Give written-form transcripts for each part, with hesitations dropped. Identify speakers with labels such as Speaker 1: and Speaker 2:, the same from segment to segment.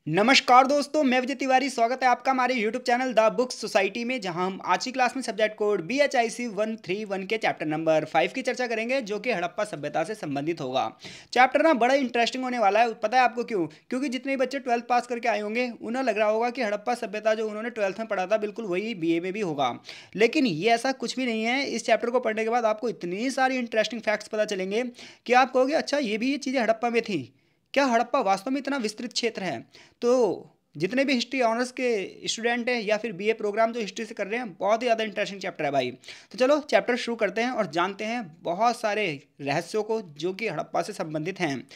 Speaker 1: नमस्कार दोस्तों, मैं विजय तिवारी। स्वागत है आपका हमारे YouTube channel the book society में, जहां हम आज की क्लास में सब्जेक्ट कोड BHIC 131 के चैप्टर नंबर 5 की चर्चा करेंगे, जो कि हड़प्पा सभ्यता से संबंधित होगा। चैप्टर ना बड़ा इंटरेस्टिंग होने वाला है। पता है आपको क्यों? क्योंकि जितने भी बच्चे 12th पास करके आए होंगे उन्हें लग रहा होगा कि हड़प्पा सभ्यता जो उन्होंने 12th में पढ़ा था बिल्कुल वही BA में भी होगा। लेकिन ये ऐसा कुछ भी नहीं है। इस चैप्टर को पढ़ने के बाद आपको इतनी सारी इंटरेस्टिंग फैक्ट्स पता चलेंगे कि आप कहोगे अच्छा ये चीज़ें हड़प्पा में थी क्या? हड़प्पा वास्तव में इतना विस्तृत क्षेत्र है? तो जितने भी हिस्ट्री ऑनर्स के स्टूडेंट हैं या फिर BA प्रोग्राम जो हिस्ट्री से कर रहे हैं, बहुत ही ज़्यादा इंटरेस्टिंग चैप्टर है भाई। तो चलो चैप्टर शुरू करते हैं और जानते हैं बहुत सारे रहस्यों को जो कि हड़प्पा से संबंधित हैं।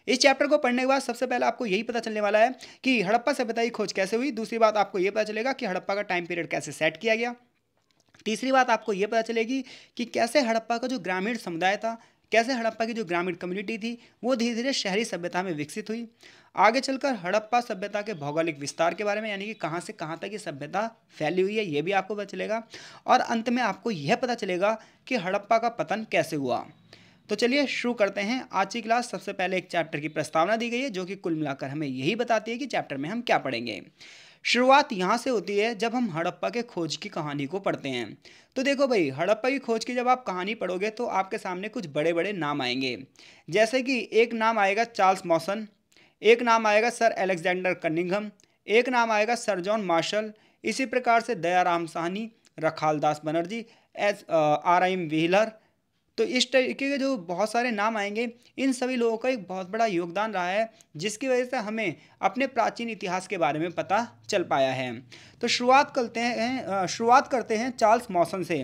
Speaker 1: इस चैप्टर को पढ़ने के बाद सबसे पहले आपको यही पता चलने वाला है कि हड़प्पा सभ्यता की खोज कैसे हुई। दूसरी बात आपको ये पता चलेगा कि हड़प्पा का टाइम पीरियड कैसे सेट किया गया। तीसरी बात आपको ये पता चलेगी कि कैसे हड़प्पा का जो ग्रामीण समुदाय था, कैसे हड़प्पा की जो ग्रामीण कम्युनिटी थी वो धीरे धीरे शहरी सभ्यता में विकसित हुई। आगे चलकर हड़प्पा सभ्यता के भौगोलिक विस्तार के बारे में, यानी कि कहाँ से कहाँ तक ये सभ्यता फैली हुई है, ये भी आपको पता चलेगा। और अंत में आपको यह पता चलेगा कि हड़प्पा का पतन कैसे हुआ। तो चलिए शुरू करते हैं आज की क्लास। सबसे पहले एक चैप्टर की प्रस्तावना दी गई है जो कि कुल मिलाकर हमें यही बताती है कि चैप्टर में हम क्या पढ़ेंगे। शुरुआत यहाँ से होती है जब हम हड़प्पा के खोज की कहानी को पढ़ते हैं। तो देखो भाई, हड़प्पा की खोज की जब आप कहानी पढ़ोगे तो आपके सामने कुछ बड़े बड़े नाम आएंगे। जैसे कि एक नाम आएगा चार्ल्स मॉसन, एक नाम आएगा सर अलेक्जेंडर कनिंघम, एक नाम आएगा सर जॉन मार्शल। इसी प्रकार से दयाराम साहनी, रखालदास बनर्जी, RIM व्हीलर। तो इस तरीके के जो बहुत सारे नाम आएंगे, इन सभी लोगों का एक बहुत बड़ा योगदान रहा है, जिसकी वजह से हमें अपने प्राचीन इतिहास के बारे में पता चल पाया है। तो शुरुआत करते हैं चार्ल्स मॉसन से।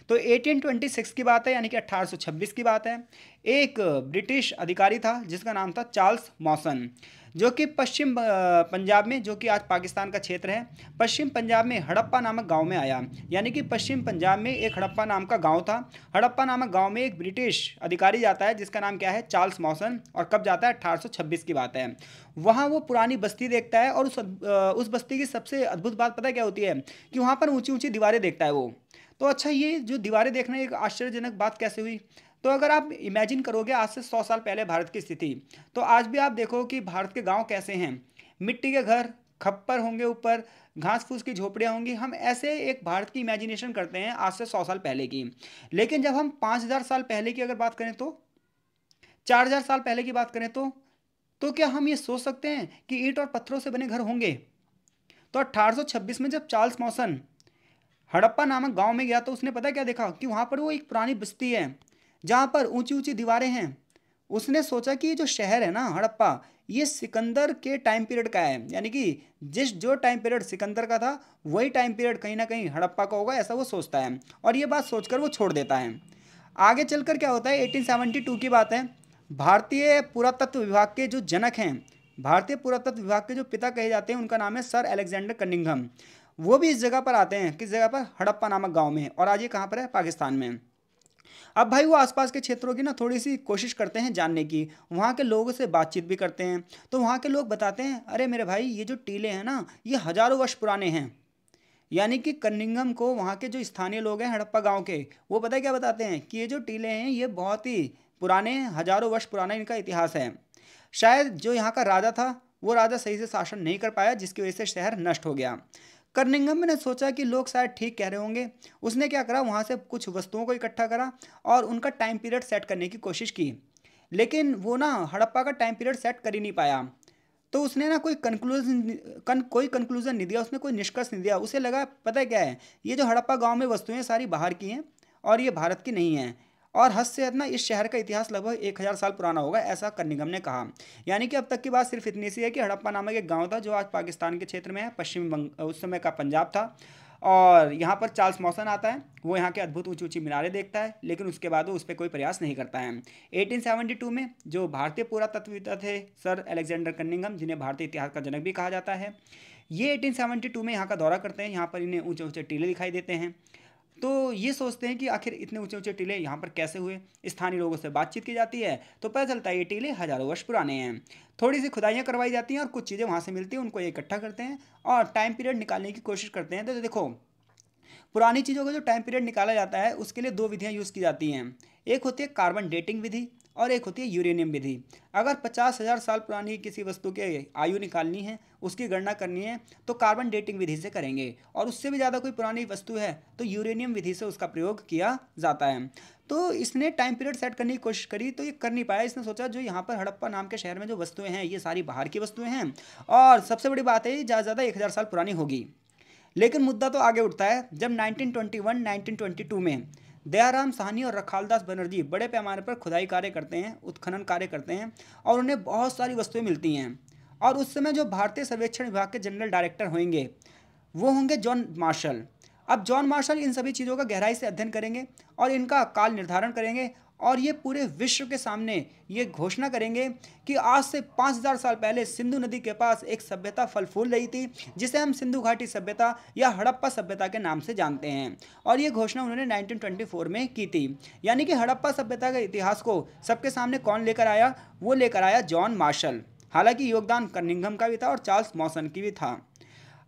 Speaker 1: तो 1826 की बात है, यानी कि 1826 की बात है। एक ब्रिटिश अधिकारी था जिसका नाम था चार्ल्स मॉसन, जो कि पश्चिम पंजाब में, जो कि आज पाकिस्तान का क्षेत्र है, पश्चिम पंजाब में हड़प्पा नामक गांव में आया। यानी कि पश्चिम पंजाब में एक हड़प्पा नाम का गांव था। हड़प्पा नामक गांव में एक ब्रिटिश अधिकारी जाता है जिसका नाम क्या है? Charles Mawson. और कब जाता है? 1826 की बात है। वहाँ वो पुरानी बस्ती देखता है और उस बस्ती की सबसे अद्भुत बात पता है क्या होती है? कि वहाँ पर ऊंची ऊंची दीवारें देखता है वो। तो अच्छा, ये जो दीवारें देखना एक आश्चर्यजनक बात कैसे हुई? तो अगर आप इमेजिन करोगे आज से 100 साल पहले भारत की स्थिति, तो आज भी आप देखो कि भारत के गांव कैसे हैं। मिट्टी के घर, खप्पर होंगे ऊपर, घास फूस की झोपड़ियाँ होंगी। हम ऐसे एक भारत की इमेजिनेशन करते हैं आज से 100 साल पहले की। लेकिन जब हम 5000 साल पहले की अगर बात करें, तो 4000 साल पहले की बात करें, तो क्या हम ये सोच सकते हैं कि ईंट और पत्थरों से बने घर होंगे? तो 1826 में जब चार्ल्स मॉसन हड़प्पा नामक गांव में गया तो उसने पता क्या देखा? कि वहां पर वो एक पुरानी बस्ती है जहां पर ऊंची ऊंची दीवारें हैं। उसने सोचा कि ये जो शहर है ना हड़प्पा, ये सिकंदर के टाइम पीरियड का है। यानी कि जो टाइम पीरियड सिकंदर का था वही टाइम पीरियड कहीं ना कहीं हड़प्पा का होगा, ऐसा वो सोचता है। और ये बात सोचकर वो छोड़ देता है। आगे चलकर क्या होता है? 1872 की बात है। भारतीय पुरातत्व विभाग के जो जनक हैं, भारतीय पुरातत्व विभाग के जो पिता कहे जाते हैं, उनका नाम है सर अलेक्जेंडर कनिंघम। वो भी इस जगह पर आते हैं। किस जगह पर? हड़प्पा नामक गांव में। और आज ये कहाँ पर है? पाकिस्तान में। अब भाई वो आसपास के क्षेत्रों की ना थोड़ी सी कोशिश करते हैं जानने की, वहाँ के लोगों से बातचीत भी करते हैं। तो वहाँ के लोग बताते हैं, अरे मेरे भाई, ये जो टीले हैं ना, ये हजारों वर्ष पुराने हैं। यानी कि कनिंघम को वहाँ के जो स्थानीय लोग हैं हड़प्पा गांव के, वो पता है क्या बताते हैं? कि ये जो टीले हैं ये बहुत ही पुराने हैं, हजारों वर्ष पुराना इनका इतिहास है। शायद जो यहाँ का राजा था वो राजा सही से शासन नहीं कर पाया, जिसकी वजह से शहर नष्ट हो गया। कर्निंघम ने सोचा कि लोग शायद ठीक कह रहे होंगे। उसने क्या करा? वहाँ से कुछ वस्तुओं को इकट्ठा करा और उनका टाइम पीरियड सेट करने की कोशिश की। लेकिन वो ना हड़प्पा का टाइम पीरियड सेट कर ही नहीं पाया। तो उसने ना कोई कंक्लूजन नहीं दिया, उसने कोई निष्कर्ष नहीं दिया। उसे लगा पता है क्या है, ये जो हड़प्पा गांव में वस्तुएं सारी बाहर की हैं और ये भारत की नहीं हैं। और हद से हद ना इस शहर का इतिहास लगभग 1000 साल पुराना होगा, ऐसा कनिंघम ने कहा। यानी कि अब तक की बात सिर्फ इतनी सी है कि हड़प्पा नामक एक गांव था जो आज पाकिस्तान के क्षेत्र में है, उस समय का पंजाब था। और यहाँ पर चार्ल्स मॉसन आता है। वो यहाँ के अद्भुत ऊंची ऊंची मीनारें देखता है, लेकिन उसके बाद वो उस पर कोई प्रयास नहीं करता है। 1872 में जो भारतीय पुरातत्वविद थे सर अलेक्जेंडर कनिंघम, जिन्हें भारतीय इतिहास का जनक भी कहा जाता है, ये 1872 में यहाँ का दौरा करते हैं। यहाँ पर इन्हें ऊंचे ऊंचे टीले दिखाई देते हैं। तो ये सोचते हैं कि आखिर इतने ऊंचे ऊंचे टीले यहाँ पर कैसे हुए। स्थानीय लोगों से बातचीत की जाती है तो पता चलता है ये टीले हजारों वर्ष पुराने हैं। थोड़ी सी खुदाइयाँ करवाई जाती हैं और कुछ चीज़ें वहाँ से मिलती हैं, उनको इकट्ठा करते हैं और टाइम पीरियड निकालने की कोशिश करते हैं। तो देखो, पुरानी चीज़ों का जो टाइम पीरियड निकाला जाता है उसके लिए दो विधियाँ यूज़ की जाती हैं। एक होती है कार्बन डेटिंग विधि और एक होती है यूरेनियम विधि। अगर 50,000 साल पुरानी किसी वस्तु के आयु निकालनी है, उसकी गणना करनी है, तो कार्बन डेटिंग विधि से करेंगे, और उससे भी ज़्यादा कोई पुरानी वस्तु है तो यूरेनियम विधि से उसका प्रयोग किया जाता है। तो इसने टाइम पीरियड सेट करने की कोशिश करी तो ये कर नहीं पाया। इसने सोचा जो यहाँ पर हड़प्पा नाम के शहर में जो वस्तुएं हैं ये सारी बाहर की वस्तुएं हैं, और सबसे बड़ी बात है ये ज़्यादा से ज़्यादा 1000 साल पुरानी होगी। लेकिन मुद्दा तो आगे उठता है जब 1921-1922 में दयाराम साहनी और रखालदास बनर्जी बड़े पैमाने पर खुदाई कार्य करते हैं, उत्खनन कार्य करते हैं, और उन्हें बहुत सारी वस्तुएं मिलती हैं। और उस समय जो भारतीय सर्वेक्षण विभाग के जनरल डायरेक्टर होंगे वो होंगे जॉन मार्शल। अब जॉन मार्शल इन सभी चीज़ों का गहराई से अध्ययन करेंगे और इनका काल निर्धारण करेंगे, और ये पूरे विश्व के सामने ये घोषणा करेंगे कि आज से 5000 साल पहले सिंधु नदी के पास एक सभ्यता फल फूल रही थी जिसे हम सिंधु घाटी सभ्यता या हड़प्पा सभ्यता के नाम से जानते हैं। और ये घोषणा उन्होंने 1924 में की थी। यानी कि हड़प्पा सभ्यता के इतिहास को सबके सामने कौन लेकर आया? वो लेकर आया जॉन मार्शल। हालांकि योगदान कनिंघम का भी था और चार्ल्स मॉसन की भी था।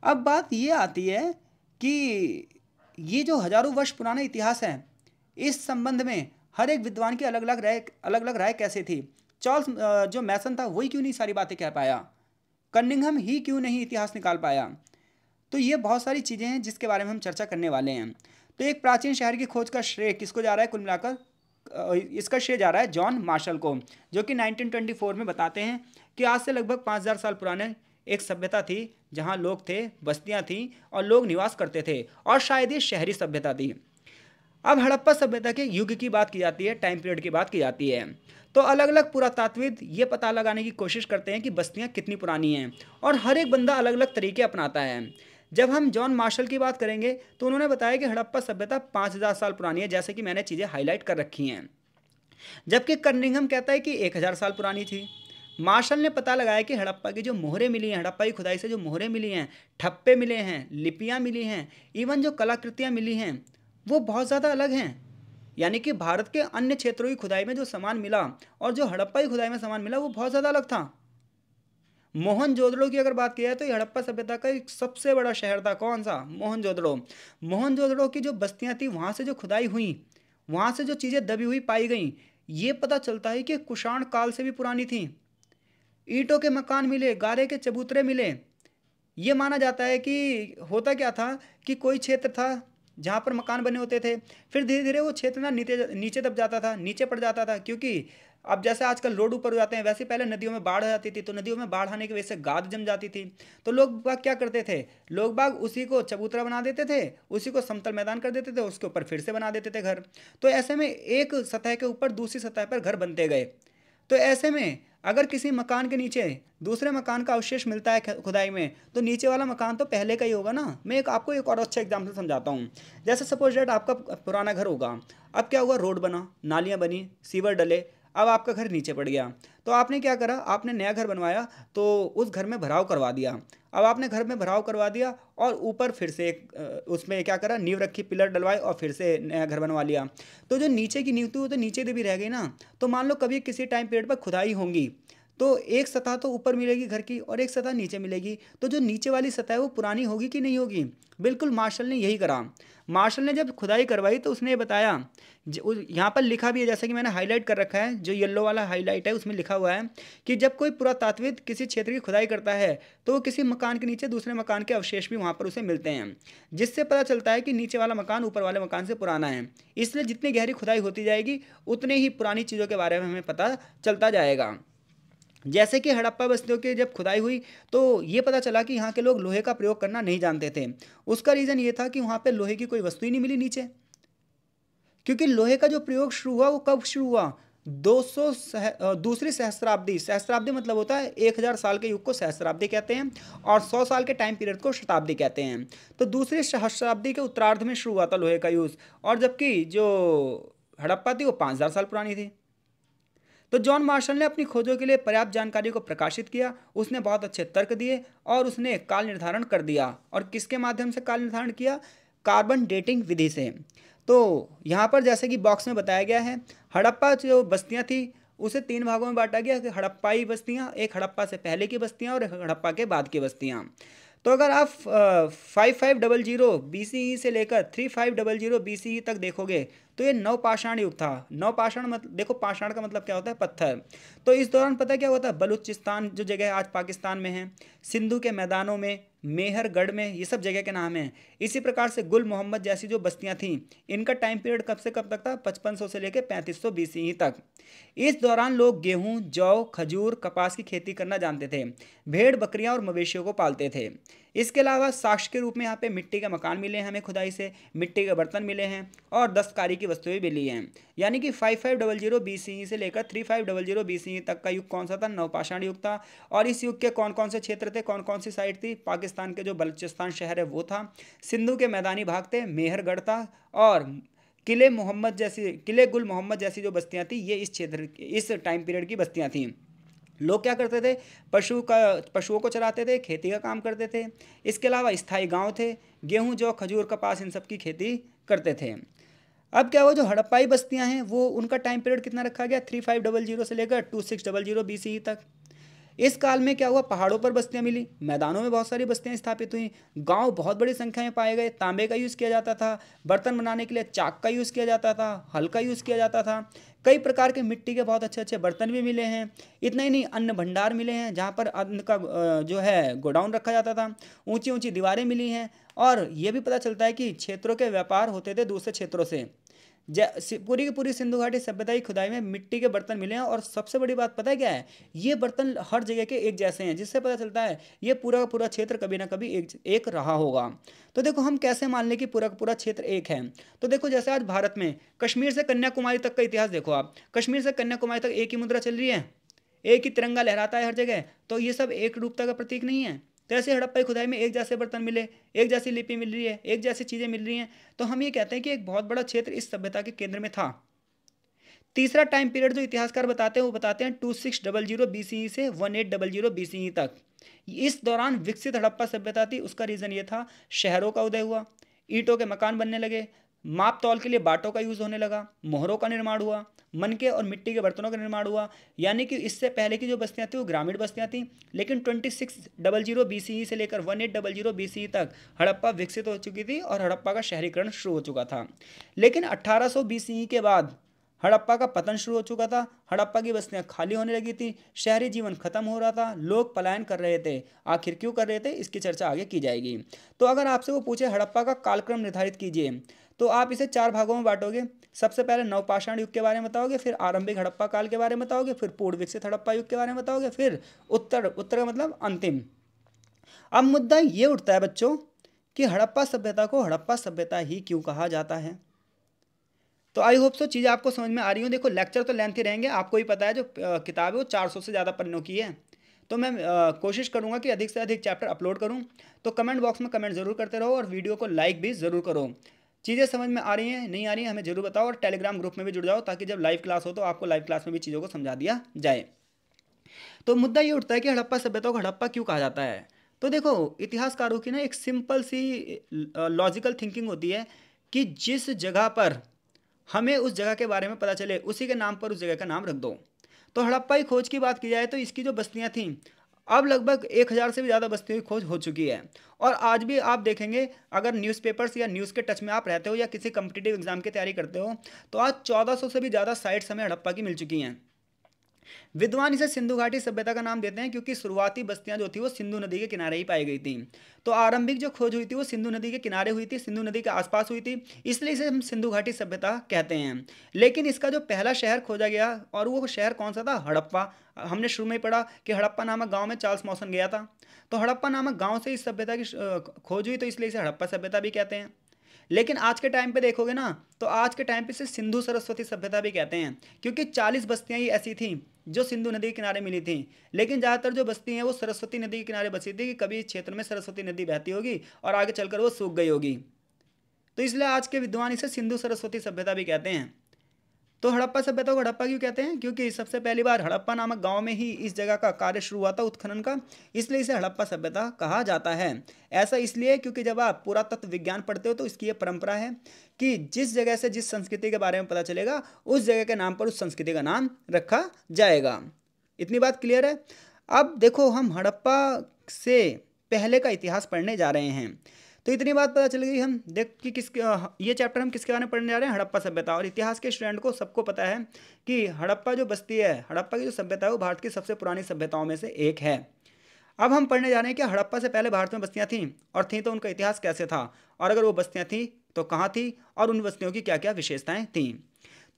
Speaker 1: अब बात ये आती है कि ये जो हजारों वर्ष पुराना इतिहास है, इस संबंध में हर एक विद्वान की अलग अलग राय कैसे थी? चार्ल्स जो मैसन था वही क्यों नहीं सारी बातें कह पाया? कनिंघम ही क्यों नहीं इतिहास निकाल पाया? तो ये बहुत सारी चीज़ें हैं जिसके बारे में हम चर्चा करने वाले हैं। तो एक प्राचीन शहर की खोज का श्रेय किसको जा रहा है? कुल मिलाकर इसका श्रेय जा रहा है जॉन मार्शल को, जो कि 1924 में बताते हैं कि आज से लगभग 5000 साल पुराने एक सभ्यता थी जहाँ लोग थे, बस्तियाँ थीं और लोग निवास करते थे, और शायद ये शहरी सभ्यता थी। अब हड़प्पा सभ्यता के युग की बात की जाती है, टाइम पीरियड की बात की जाती है, तो अलग अलग पुरातात्विद ये पता लगाने की कोशिश करते हैं कि बस्तियां कितनी पुरानी हैं, और हर एक बंदा अलग अलग तरीके अपनाता है। जब हम जॉन मार्शल की बात करेंगे तो उन्होंने बताया कि हड़प्पा सभ्यता 5000 साल पुरानी है, जैसे कि मैंने चीज़ें हाईलाइट कर रखी हैं। जबकि कनिंघम कहता है कि 1000 साल पुरानी थी। मार्शल ने पता लगाया कि हड़प्पा की जो मोहरें मिली हैं, हड़प्पा की खुदाई से जो मोहरें मिली हैं, ठप्पे मिले हैं, लिपियाँ मिली हैं, इवन जो कलाकृतियाँ मिली हैं वो बहुत ज़्यादा अलग हैं। यानी कि भारत के अन्य क्षेत्रों की खुदाई में जो सामान मिला और जो हड़प्पा की खुदाई में सामान मिला वो बहुत ज़्यादा अलग था। मोहनजोदड़ो की अगर बात की जाए तो ये हड़प्पा सभ्यता का एक सबसे बड़ा शहर था। कौन सा? मोहनजोदड़ो। मोहनजोदड़ो की जो बस्तियां थी वहाँ से जो खुदाई हुई, वहाँ से जो चीज़ें दबी हुई पाई गई, ये पता चलता है कि कुषाण काल से भी पुरानी थी। ईंटों के मकान मिले, गारे के चबूतरे मिले। ये माना जाता है कि होता क्या था कि कोई क्षेत्र था जहाँ पर मकान बने होते थे, फिर धीरे धीरे वो क्षेत्र ना नीचे नीचे दब जाता था, नीचे पड़ जाता था, क्योंकि अब जैसे आजकल रोड ऊपर हो जाते हैं वैसे पहले नदियों में बाढ़ आ जाती थी, तो नदियों में बाढ़ आने की वजह से गाद जम जाती थी। तो लोग बाग क्या करते थे? लोग बाग उसी को चबूतरा बना देते थे, उसी को समतल मैदान कर देते थे, उसके ऊपर फिर से बना देते थे घर। तो ऐसे में एक सतह के ऊपर दूसरी सतह पर घर बनते गए। तो ऐसे में अगर किसी मकान के नीचे दूसरे मकान का अवशेष मिलता है खुदाई में, तो नीचे वाला मकान तो पहले का ही होगा ना। मैं आपको एक और अच्छा एग्जाम्पल समझाता हूँ। जैसे सपोज डेट आपका पुराना घर होगा, अब क्या हुआ? रोड बना, नालियाँ बनी, सीवर डले, अब आपका घर नीचे पड़ गया। तो आपने क्या करा? आपने नया घर बनवाया तो उस घर में भराव करवा दिया। अब आपने घर में भराव करवा दिया और ऊपर फिर से उसमें क्या करा? नींव रखी, पिलर डलवाए और फिर से नया घर बनवा लिया। तो जो नीचे की नींव थी वो तो नीचे भी रह गई ना। तो मान लो कभी किसी टाइम पीरियड पर खुदाई होंगी तो एक सतह तो ऊपर मिलेगी घर की और एक सतह नीचे मिलेगी, तो जो नीचे वाली सतह है वो पुरानी होगी कि नहीं होगी? बिल्कुल मार्शल ने यही करा। मार्शल ने जब खुदाई करवाई तो उसने बताया, यहाँ पर लिखा भी है, जैसे कि मैंने हाईलाइट कर रखा है, जो येलो वाला हाईलाइट है उसमें लिखा हुआ है कि जब कोई पुरातात्विद किसी क्षेत्र की खुदाई करता है तो वो किसी मकान के नीचे दूसरे मकान के अवशेष भी वहाँ पर उसे मिलते हैं, जिससे पता चलता है कि नीचे वाला मकान ऊपर वाले मकान से पुराना है। इसलिए जितनी गहरी खुदाई होती जाएगी उतने ही पुरानी चीज़ों के बारे में हमें पता चलता जाएगा। जैसे कि हड़प्पा बस्तियों की जब खुदाई हुई तो ये पता चला कि यहाँ के लोग लोहे का प्रयोग करना नहीं जानते थे। उसका रीज़न ये था कि वहाँ पे लोहे की कोई वस्तु ही नहीं मिली नीचे, क्योंकि लोहे का जो प्रयोग शुरू हुआ वो कब शुरू हुआ? दूसरी सहस्त्राब्दी। सहस्त्राब्दी मतलब होता है 1000 साल के युग को सहस्त्राब्दी कहते हैं और 100 साल के टाइम पीरियड को शताब्दी कहते हैं। तो दूसरी सहस्त्राब्दी के उत्तरार्ध में शुरू हुआ था लोहे का यूज़, और जबकि जो हड़प्पा थी वो 5000 साल पुरानी थी। तो जॉन मार्शल ने अपनी खोजों के लिए पर्याप्त जानकारी को प्रकाशित किया, उसने बहुत अच्छे तर्क दिए और उसने काल निर्धारण कर दिया। और किसके माध्यम से काल निर्धारण किया? कार्बन डेटिंग विधि से। तो यहाँ पर जैसे कि बॉक्स में बताया गया है, हड़प्पा जो बस्तियाँ थी उसे 3 भागों में बांटा गया कि हड़प्पाई बस्तियाँ, एक हड़प्पा से पहले की बस्तियाँ और एक हड़प्पा के बाद की बस्तियाँ। तो अगर आप 5500 BCE से लेकर 3500 BCE तक देखोगे तो ये नवपाषाण युग था। नवपाषाण मतलब देखो, पाषाण का मतलब क्या होता है, पत्थर। तो इस दौरान पता है क्या होता है, बलूचिस्तान जो जगह आज पाकिस्तान में है, सिंधु के मैदानों में, मेहरगढ़ में, ये सब जगह के नाम हैं। इसी प्रकार से गुल मोहम्मद जैसी जो बस्तियां थीं, इनका टाइम पीरियड कब से कब तक था, 5500 से लेकर 3500 BCE तक। इस दौरान लोग गेहूं, जौ, खजूर, कपास की खेती करना जानते थे, भेड़ बकरियां और मवेशियों को पालते थे। इसके अलावा साक्ष्य के रूप में यहाँ पे मिट्टी के मकान मिले हैं हमें खुदाई से, मिट्टी के बर्तन मिले हैं और दस्तकारी की वस्तुएं भी मिली हैं। यानी कि 5500 BCE से लेकर 3500 BCE तक का युग कौन सा था, नवपाषाण युग था। और इस युग के कौन कौन से क्षेत्र थे, कौन कौन सी साइड थी, पाकिस्तान के जो बलूचिस्तान शहर है वो था, सिंधु के मैदानी भाग थे, मेहरगढ़ था, और किले गुल मोहम्मद जैसी जो बस्तियां थी, ये इस क्षेत्र, इस टाइम पीरियड की बस्तियां थीं। लोग क्या करते थे, पशुओं को चराते थे, खेती का काम करते थे। इसके अलावा स्थायी गांव थे, गेहूं, जौ, खजूर, कपास, इन सब की खेती करते थे। अब क्या हुआ, जो हड़प्पाई बस्तियां हैं वो उनका टाइम पीरियड कितना रखा गया, 3500 से लेकर 2600 BCE तक। इस काल में क्या हुआ, पहाड़ों पर बस्तियां मिली, मैदानों में बहुत सारी बस्तियां स्थापित हुई, गांव बहुत बड़ी संख्या में पाए गए, तांबे का यूज़ किया जाता था, बर्तन बनाने के लिए चाक का यूज़ किया जाता था, हल का यूज़ किया जाता था, कई प्रकार के मिट्टी के बहुत अच्छे अच्छे बर्तन भी मिले हैं। इतना ही नहीं, अन्न भंडार मिले हैं जहाँ पर अन्न का जो है गोडाउन रखा जाता था, ऊंची ऊंची दीवारें मिली हैं। और ये भी पता चलता है कि क्षेत्रों के व्यापार होते थे दूसरे क्षेत्रों से। पूरी की पूरी सिंधु घाटी सभ्यता की खुदाई में मिट्टी के बर्तन मिले हैं। और सबसे बड़ी बात पता है क्या है, ये बर्तन हर जगह के एक जैसे हैं, जिससे पता चलता है ये पूरा का पूरा क्षेत्र कभी ना कभी एक रहा होगा। तो देखो, हम कैसे मान लें कि पूरा का पूरा क्षेत्र एक है। तो देखो, जैसे आज भारत में कश्मीर से कन्याकुमारी तक का इतिहास देखो आप, कश्मीर से कन्याकुमारी तक एक ही मुद्रा चल रही है, एक ही तिरंगा लहराता है हर जगह। तो ये सब एक रूपता का प्रतीक नहीं है। तो ऐसे हड़प्पा खुदाई में एक जैसे बर्तन मिले, एक जैसी लिपि मिल रही है, एक जैसी चीज़ें मिल रही हैं। तो हम ये कहते हैं कि एक बहुत बड़ा क्षेत्र इस सभ्यता के केंद्र में था। तीसरा टाइम पीरियड जो इतिहासकार बताते हैं वो बताते हैं 2600 BCE से 1800 BCE तक। इस दौरान विकसित हड़प्पा सभ्यता थी। उसका रीज़न ये था, शहरों का उदय हुआ, ईंटों के मकान बनने लगे, माप तौल के लिए बाटों का यूज़ होने लगा, मोहरों का निर्माण हुआ, मनके और मिट्टी के बर्तनों का निर्माण हुआ। यानी कि इससे पहले की जो बस्तियां थी वो ग्रामीण बस्तियां थीं, लेकिन 2600 BCE से लेकर 1800 BCE तक हड़प्पा विकसित हो चुकी थी और हड़प्पा का शहरीकरण शुरू हो चुका था। लेकिन 1800 BCE के बाद हड़प्पा का पतन शुरू हो चुका था, हड़प्पा की बस्तियां खाली होने लगी थी, शहरी जीवन खत्म हो रहा था, लोग पलायन कर रहे थे। आखिर क्यों कर रहे थे, इसकी चर्चा आगे की जाएगी। तो अगर आपसे वो पूछे हड़प्पा का कालक्रम निर्धारित कीजिए, तो आप इसे 4 भागों में बांटोगे। सबसे पहले नवपाषाण युग के बारे में बताओगे, फिर आरंभिक हड़प्पा काल के बारे में बताओगे, फिर पूर्ण विकसित हड़प्पा युग के बारे में बताओगे, फिर उत्तर का मतलब अंतिम। अब मुद्दा ये उठता है बच्चों कि हड़प्पा सभ्यता को हड़प्पा सभ्यता ही क्यों कहा जाता है। तो आई होप सो चीज़ें आपको समझ में आ रही हो। देखो, लेक्चर तो लेंथी रहेंगे, आपको ही पता है जो किताब है वो 400 से ज़्यादा पन्नों की है। तो मैं कोशिश करूंगा कि अधिक से अधिक चैप्टर अपलोड करूं। तो कमेंट बॉक्स में कमेंट ज़रूर करते रहो और वीडियो को लाइक भी ज़रूर करो। चीज़ें समझ में आ रही हैं, नहीं आ रही हैं, हमें ज़रूर बताओ। और टेलीग्राम ग्रुप में भी जुड़ जाओ, ताकि जब लाइव क्लास हो तो आपको लाइव क्लास में भी चीज़ों को समझा दिया जाए। तो मुद्दा ये उठता है कि हड़प्पा सभ्यता को हड़प्पा क्यों कहा जाता है। तो देखो, इतिहासकारों की ना एक सिंपल सी लॉजिकल थिंकिंग होती है कि जिस जगह पर हमें उस जगह के बारे में पता चले, उसी के नाम पर उस जगह का नाम रख दो। तो हड़प्पाई खोज की बात की जाए तो इसकी जो बस्तियां थीं, अब लगभग 1000 से भी ज़्यादा बस्तियों की खोज हो चुकी है। और आज भी आप देखेंगे, अगर न्यूज़पेपर्स या न्यूज़ के टच में आप रहते हो या किसी कम्पिटिटिव एग्जाम की तैयारी करते हो, तो आज 1400 से भी ज़्यादा साइट्स हमें हड़प्पा की मिल चुकी हैं। विद्वान इसे सिंधु घाटी सभ्यता का नाम देते हैं, क्योंकि शुरुआती बस्तियां जो थी वो सिंधु नदी के किनारे ही पाई गई थी। तो आरंभिक जो खोज हुई थी वो सिंधु नदी के किनारे हुई थी, सिंधु नदी के आसपास हुई थी, इसलिए इसे हम सिंधु घाटी सभ्यता कहते हैं। लेकिन इसका जो पहला शहर खोजा गया, और वो शहर कौन सा था, हड़प्पा। हमने शुरू में ही पढ़ा कि हड़प्पा नामक गांव में चार्ल्स मॉसन गया था। तो हड़प्पा नामक गांव से इस सभ्यता की खोज हुई, तो इसलिए इसे हड़प्पा सभ्यता भी कहते हैं। लेकिन आज के टाइम पे देखोगे ना, तो आज के टाइम पे इसे सिंधु सरस्वती सभ्यता भी कहते हैं, क्योंकि 40 बस्तियां ही ऐसी थीं जो सिंधु नदी के किनारे मिली थी। लेकिन ज़्यादातर जो बस्ती हैं वो सरस्वती नदी के किनारे बसी थी, कि कभी इस क्षेत्र में सरस्वती नदी बहती होगी और आगे चलकर वो सूख गई होगी। तो इसलिए आज के विद्वान इसे सिंधु सरस्वती सभ्यता भी कहते हैं। तो हड़प्पा सभ्यता को हड़प्पा क्यों कहते हैं, क्योंकि सबसे पहली बार हड़प्पा नामक गांव में ही इस जगह का कार्य शुरू हुआ था, उत्खनन का, इसलिए इसे हड़प्पा सभ्यता कहा जाता है। ऐसा इसलिए क्योंकि जब आप पुरातत्व विज्ञान पढ़ते हो तो इसकी ये परंपरा है कि जिस जगह से जिस संस्कृति के बारे में पता चलेगा, उस जगह के नाम पर उस संस्कृति का नाम रखा जाएगा। इतनी बात क्लियर है। अब देखो, हम हड़प्पा से पहले का इतिहास पढ़ने जा रहे हैं। तो इतनी बात पता चल गई। हम देख कि ये चैप्टर हम किसके बारे में पढ़ने जा रहे हैं, हड़प्पा सभ्यता। और इतिहास के स्टूडेंट को सबको पता है कि हड़प्पा जो बस्ती है, हड़प्पा की जो सभ्यता है वो भारत की सबसे पुरानी सभ्यताओं में से एक है। अब हम पढ़ने जा रहे हैं कि हड़प्पा से पहले भारत में बस्तियां थीं, और थीं तो उनका इतिहास कैसे था, और अगर वो बस्तियां थीं तो कहाँ थी, और उन बस्तियों की क्या क्या विशेषताएं थीं।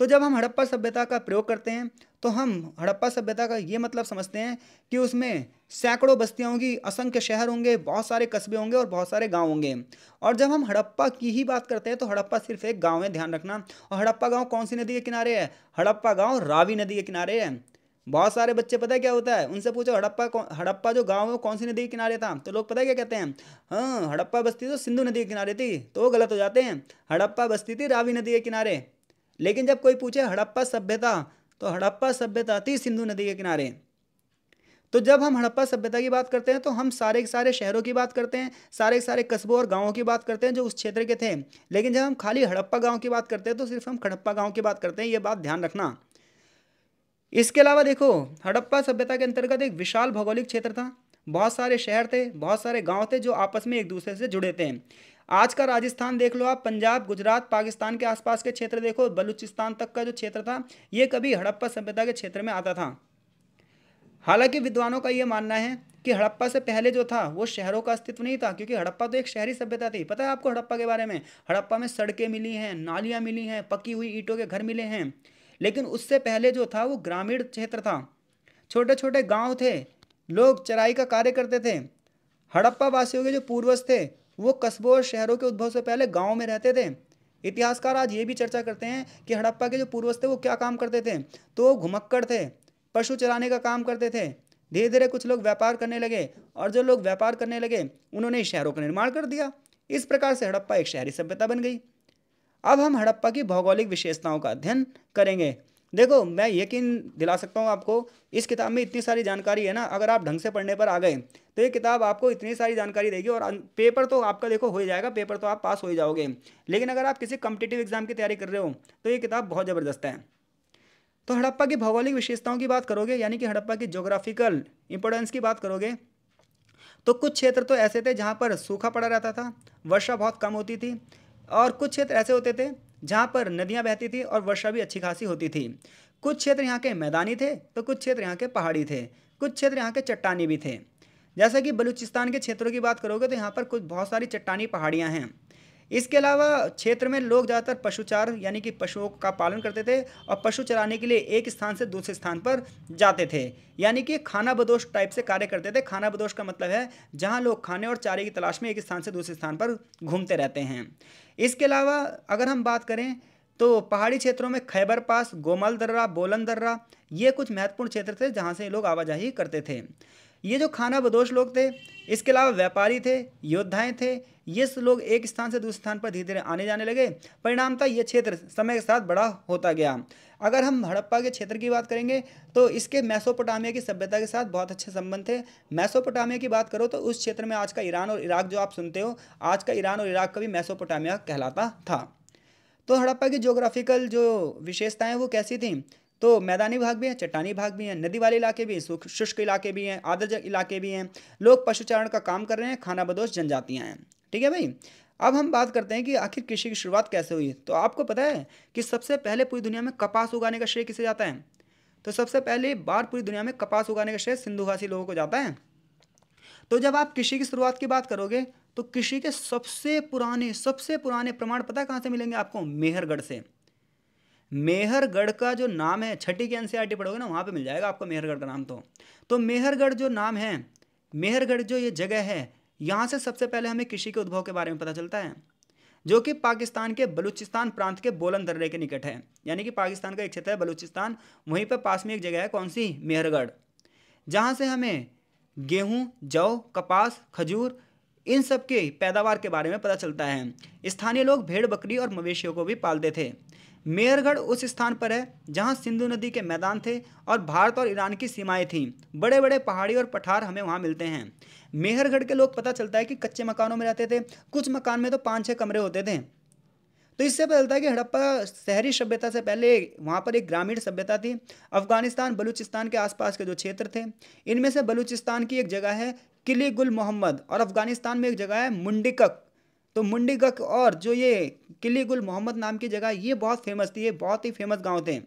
Speaker 1: तो जब हम हड़प्पा सभ्यता का प्रयोग करते हैं तो हम हड़प्पा सभ्यता का ये मतलब समझते हैं कि उसमें सैकड़ों बस्तियां होंगी, असंख्य शहर होंगे, बहुत सारे कस्बे होंगे और बहुत सारे गांव होंगे। और जब हम हड़प्पा की ही बात करते हैं तो हड़प्पा सिर्फ एक गांव है, ध्यान रखना। और हड़प्पा गांव कौन सी नदी के किनारे है, हड़प्पा गांव रावी नदी के किनारे है। बहुत सारे बच्चे पता है क्या होता है, उनसे पूछो हड़प्पा जो गांव है वो कौन सी नदी के किनारे था, तो लोग पता है क्या कहते हैं, हाँ हड़प्पा बस्ती तो सिंधु नदी के किनारे थी, तो वो गलत हो जाते हैं। हड़प्पा बस्ती थी रावी नदी के किनारे। लेकिन जब कोई पूछे हड़प्पा सभ्यता, तो हड़प्पा सभ्यता थी सिंधु नदी के किनारे। तो जब हम हड़प्पा सभ्यता की बात करते हैं तो हम सारे के सारे शहरों की बात करते हैं, सारे के सारे कस्बों और गांवों की बात करते हैं जो उस क्षेत्र के थे। लेकिन जब हम खाली हड़प्पा गांव की बात करते हैं तो सिर्फ हम हड़प्पा गांव की बात करते हैं, ये बात ध्यान रखना। इसके अलावा देखो, हड़प्पा सभ्यता के अंतर्गत एक विशाल भौगोलिक क्षेत्र था, बहुत सारे शहर थे, बहुत सारे गांव थे जो आपस में एक दूसरे से जुड़े थे। आज का राजस्थान देख लो आप, पंजाब, गुजरात, पाकिस्तान के आसपास के क्षेत्र देखो, बलूचिस्तान तक का जो क्षेत्र था ये कभी हड़प्पा सभ्यता के क्षेत्र में आता था। हालांकि विद्वानों का यह मानना है कि हड़प्पा से पहले जो था वो शहरों का अस्तित्व नहीं था, क्योंकि हड़प्पा तो एक शहरी सभ्यता थी। पता है आपको हड़प्पा के बारे में, हड़प्पा में सड़कें मिली हैं, नालियाँ मिली हैं, पकी हुई ईंटों के घर मिले हैं। लेकिन उससे पहले जो था वो ग्रामीण क्षेत्र था, छोटे छोटे गांव थे, लोग चराई का कार्य करते थे। हड़प्पा वासियों के जो पूर्वज थे वो कस्बों और शहरों के उद्भव से पहले गाँव में रहते थे। इतिहासकार आज ये भी चर्चा करते हैं कि हड़प्पा के जो पूर्वज थे वो क्या काम करते थे, तो वो घुमक्कड़ थे, पशु चराने का काम करते थे। धीरे धीरे कुछ लोग व्यापार करने लगे, और जो लोग व्यापार करने लगे उन्होंने शहरों का निर्माण कर दिया। इस प्रकार से हड़प्पा एक शहरी सभ्यता बन गई। अब हम हड़प्पा की भौगोलिक विशेषताओं का अध्ययन करेंगे। देखो, मैं यकीन दिला सकता हूँ आपको, इस किताब में इतनी सारी जानकारी है ना, अगर आप ढंग से पढ़ने पर आ गए तो ये किताब आपको इतनी सारी जानकारी देगी, और पेपर तो आपका देखो हो ही जाएगा, पेपर तो आप पास हो ही जाओगे। लेकिन अगर आप किसी कॉम्पिटिटिव एग्जाम की तैयारी कर रहे हो तो ये किताब बहुत ज़बरदस्त है। तो हड़प्पा की भौगोलिक विशेषताओं की बात करोगे, यानी कि हड़प्पा की ज्योग्राफिकल इंपोर्टेंस की बात करोगे, तो कुछ क्षेत्र तो ऐसे थे जहाँ पर सूखा पड़ा रहता था, वर्षा बहुत कम होती थी। और कुछ क्षेत्र ऐसे होते थे जहाँ पर नदियाँ बहती थी और वर्षा भी अच्छी खासी होती थी। कुछ क्षेत्र यहाँ के मैदानी थे तो कुछ क्षेत्र यहाँ के पहाड़ी थे, कुछ क्षेत्र यहाँ के चट्टानी भी थे। जैसा कि बलूचिस्तान के क्षेत्रों की बात करोगे तो यहाँ पर कुछ बहुत सारी चट्टानी पहाड़ियाँ हैं। इसके अलावा क्षेत्र में लोग ज़्यादातर पशुचार यानी कि पशुओं का पालन करते थे, और पशु चराने के लिए एक स्थान से दूसरे स्थान पर जाते थे, यानी कि खाना बदोश टाइप से कार्य करते थे। खाना बदोश का मतलब है जहाँ लोग खाने और चारे की तलाश में एक स्थान से दूसरे स्थान पर घूमते रहते हैं। इसके अलावा अगर हम बात करें तो पहाड़ी क्षेत्रों में खैबर पास, गोमल दर्रा, बोलन दर्रा, ये कुछ महत्वपूर्ण क्षेत्र थे जहाँ से लोग आवाजाही करते थे। ये जो खाना बदोश लोग थे, इसके अलावा व्यापारी थे, योद्धाएं थे, ये लोग एक स्थान से दूसरे स्थान पर धीरे धीरे आने जाने लगे। परिणामतः ये क्षेत्र समय के साथ बड़ा होता गया। अगर हम हड़प्पा के क्षेत्र की बात करेंगे तो इसके मेसोपोटामिया की सभ्यता के साथ बहुत अच्छे संबंध थे। मेसोपोटामिया की बात करो तो उस क्षेत्र में आज का ईरान और इराक जो आप सुनते हो, आज का ईरान और इराक का भी मेसोपोटामिया कहलाता था। तो हड़प्पा की ज्योग्राफिकल जो विशेषताएं वो कैसी थी, तो मैदानी भाग भी हैं, चट्टानी भाग भी हैं, नदी वाले इलाके भी, शुष्क इलाके भी हैं, आर्द्र इलाके भी हैं। लोग पशुचारण का काम कर रहे हैं, खाना बदोश जनजातियां हैं। ठीक है भाई। अब हम बात करते हैं कि आखिर कृषि की शुरुआत कैसे हुई। तो आपको पता है कि सबसे पहले पूरी दुनिया में कपास उगाने का श्रेय किसे जाता है, तो सबसे पहले बार पूरी दुनिया में कपास उगाने का श्रेय सिंधुघासी लोगों को जाता है। तो जब आप कृषि की शुरुआत की बात करोगे तो कृषि के सबसे पुराने प्रमाण पता है कहाँ से मिलेंगे आपको, मेहरगढ़ से। मेहरगढ़ का जो नाम है, छठी की एनसीईआरटी पढ़ोगे ना वहाँ पे मिल जाएगा आपको मेहरगढ़ का नाम। तो मेहरगढ़ जो नाम है, मेहरगढ़ जो ये जगह है, यहाँ से सबसे पहले हमें कृषि के उद्भव के बारे में पता चलता है, जो कि पाकिस्तान के बलूचिस्तान प्रांत के बोलन दर्रे के निकट है। यानी कि पाकिस्तान का एक क्षेत्र है बलूचिस्तान, वहीं पर पास में एक जगह है कौन सी, मेहरगढ़, जहाँ से हमें गेहूँ, जौ, कपास, खजूर, इन सब के पैदावार के बारे में पता चलता है। स्थानीय लोग भेड़, बकरी और मवेशियों को भी पालते थे। मेहरगढ़ उस स्थान पर है जहां सिंधु नदी के मैदान थे और भारत और ईरान की सीमाएं थीं। बड़े बड़े पहाड़ी और पठार हमें वहां मिलते हैं। मेहरगढ़ के लोग पता चलता है कि कच्चे मकानों में रहते थे, कुछ मकान में तो 5-6 कमरे होते थे। तो इससे पता चलता है कि हड़प्पा शहरी सभ्यता से पहले वहाँ पर एक ग्रामीण सभ्यता थी। अफगानिस्तान, बलूचिस्तान के आसपास के जो क्षेत्र थे, इनमें से बलूचिस्तान की एक जगह है किली गुल मोहम्मद, और अफगानिस्तान में एक जगह है मुंडिकक, तो मुंडीगक और जो ये किली गुल मोहम्मद नाम की जगह, ये बहुत फेमस थी, ये बहुत ही फेमस गांव थे।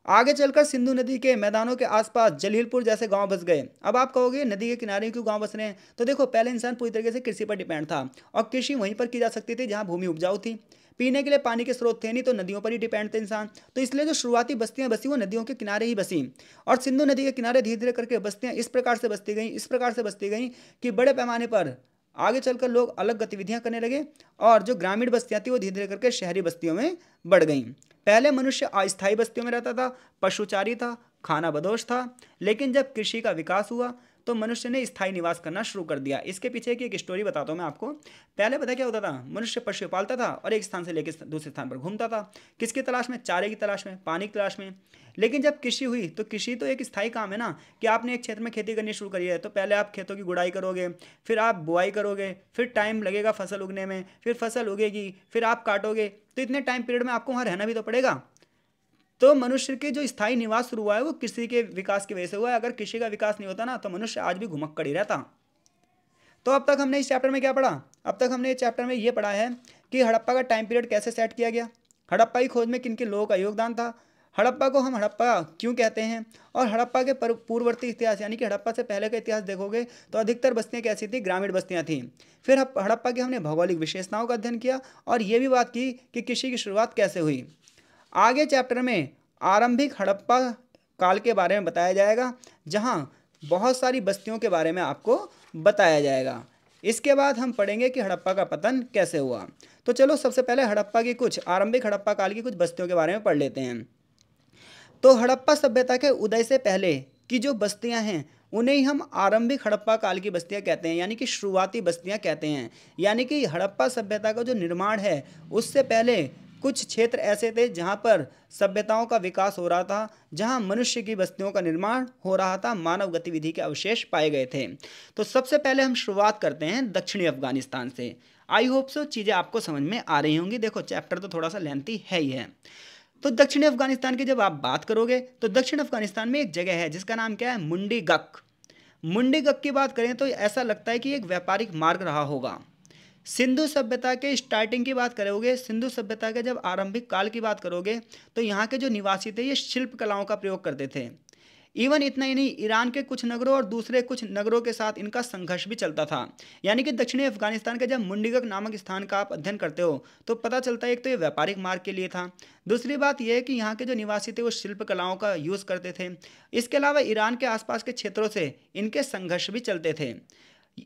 Speaker 1: आगे चलकर सिंधु नदी के मैदानों के आसपास जलीलपुर जैसे गांव बस गए। अब आप कहोगे नदी के किनारे क्यों गांव बस रहे हैं, तो देखो पहले इंसान पूरी तरीके से कृषि पर डिपेंड था और कृषि वहीं पर की जा सकती थी जहां भूमि उपजाऊ थी। पीने के लिए पानी के स्रोत थे नहीं, तो नदियों पर ही डिपेंड थे इंसान। तो इसलिए जो शुरुआती बस्तियां बसी वो नदियों के किनारे ही बसी, और सिंधु नदी के किनारे धीरे धीरे करके बस्तियां इस प्रकार से बसती गई, इस प्रकार से बसती गई कि बड़े पैमाने पर आगे चलकर लोग अलग गतिविधियां करने लगे, और जो ग्रामीण बस्तियां थी वो धीरे धीरे करके शहरी बस्तियों में बढ़ गईं। पहले मनुष्य अस्थायी बस्तियों में रहता था, पशुचारी था, खाना बदोश था। लेकिन जब कृषि का विकास हुआ तो मनुष्य ने स्थायी निवास करना शुरू कर दिया। इसके पीछे की एक स्टोरी बताता हूँ मैं आपको। पहले पता क्या होता था, मनुष्य पशु पालता था और एक स्थान से लेकर दूसरे स्थान पर घूमता था। किसकी तलाश में? चारे की तलाश में, पानी की तलाश में। लेकिन जब कृषि हुई तो कृषि तो एक स्थायी काम है ना, कि आपने एक क्षेत्र में खेती करनी शुरू करी है तो पहले आप खेतों की गुड़ाई करोगे, फिर आप बुआई करोगे, फिर टाइम लगेगा फसल उगने में, फिर फसल उगेगी, फिर आप काटोगे, तो इतने टाइम पीरियड में आपको वहाँ रहना भी तो पड़ेगा। तो मनुष्य के जो स्थायी निवास शुरू हुआ है वो कृषि के विकास की वजह से हुआ है। अगर कृषि का विकास नहीं होता ना तो मनुष्य आज भी घुमक्कड़ ही रहता। तो अब तक हमने इस चैप्टर में क्या पढ़ा? अब तक हमने इस चैप्टर में ये पढ़ा है कि हड़प्पा का टाइम पीरियड कैसे सेट किया गया, हड़प्पा की खोज में किन किन लोगों का योगदान था, हड़प्पा को हम हड़प्पा क्यों कहते हैं, और हड़प्पा के पूर्ववर्ती इतिहास यानी कि हड़प्पा से पहले का इतिहास देखोगे तो अधिकतर बस्तियां कैसी थी? ग्रामीण बस्तियां थी। फिर हड़प्पा की हमने भौगोलिक विशेषताओं का अध्ययन किया, और ये भी बात की कि कृषि की शुरुआत कैसे हुई। आगे चैप्टर में आरंभिक हड़प्पा काल के बारे में बताया जाएगा, जहां बहुत सारी बस्तियों के बारे में आपको बताया जाएगा। इसके बाद हम पढ़ेंगे कि हड़प्पा का पतन कैसे हुआ। तो चलो सबसे पहले हड़प्पा की कुछ आरंभिक हड़प्पा काल की कुछ बस्तियों के बारे में पढ़ लेते हैं। तो हड़प्पा सभ्यता के उदय से पहले की जो बस्तियां हैं उन्हें ही हम आरंभिक हड़प्पा काल की बस्तियां कहते हैं, यानी कि शुरुआती बस्तियां कहते हैं। यानी कि हड़प्पा सभ्यता का जो निर्माण है उससे पहले कुछ क्षेत्र ऐसे थे जहां पर सभ्यताओं का विकास हो रहा था, जहां मनुष्य की बस्तियों का निर्माण हो रहा था, मानव गतिविधि के अवशेष पाए गए थे। तो सबसे पहले हम शुरुआत करते हैं दक्षिणी अफगानिस्तान से। आई होप सो चीज़ें आपको समझ में आ रही होंगी। देखो चैप्टर तो थोड़ा सा लेंथी है ही है। तो दक्षिणी अफगानिस्तान की जब आप बात करोगे तो दक्षिण अफगानिस्तान में एक जगह है जिसका नाम क्या है? मुंडी गक। मुंडी गक की बात करें तो ऐसा लगता है कि एक व्यापारिक मार्ग रहा होगा। सिंधु सभ्यता के स्टार्टिंग की बात करोगे, सिंधु सभ्यता के जब आरंभिक काल की बात करोगे तो यहाँ के जो निवासी थे ये शिल्प कलाओं का प्रयोग करते थे। इवन इतना ही नहीं, ईरान के कुछ नगरों और दूसरे कुछ नगरों के साथ इनका संघर्ष भी चलता था। यानी कि दक्षिणी अफगानिस्तान के जब मुंडीगक नामक स्थान का आप अध्ययन करते हो तो पता चलता है एक तो ये व्यापारिक मार्ग के लिए था, दूसरी बात यह है कि यहाँ के जो निवासी थे वो शिल्प कलाओं का यूज़ करते थे। इसके अलावा ईरान के आसपास के क्षेत्रों से इनके संघर्ष भी चलते थे।